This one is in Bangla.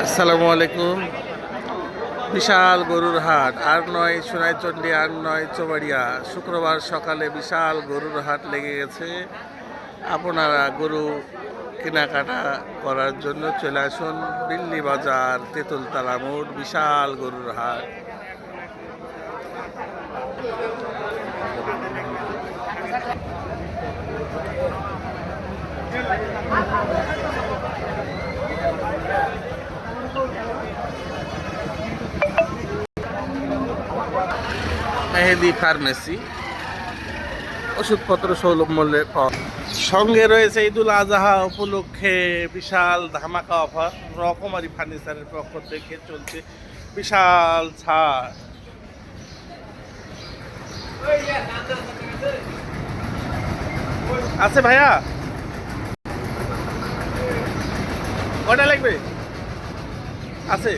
আসসালামু আলাইকুম। বিশাল গরুর হাট, আর নয় সোনাইচন্ডী, আর নয় চৌবাড়িয়া। শুক্রবার সকালে বিশাল গরুর হাট লেগে গেছে। আপনারা গরু কেনাকাটা করার জন্য চলে আসুন দিল্লি বাজার, তেঁতুলতলা মোড়, বিশাল গরুর হাট। মেহেদি ফার্মেসি, ওষুধপত্র সুলভ মূল্যে পাওয়া। সঙ্গে রয়েছে ঈদুল আজহা উপলক্ষে বিশাল ধামাকা অফার। রকমারি ফার্নিচারের পক্ষ থেকে চলছে বিশাল ছাড়। আছে ভাইয়া, কয়টা লাগবে? আছে।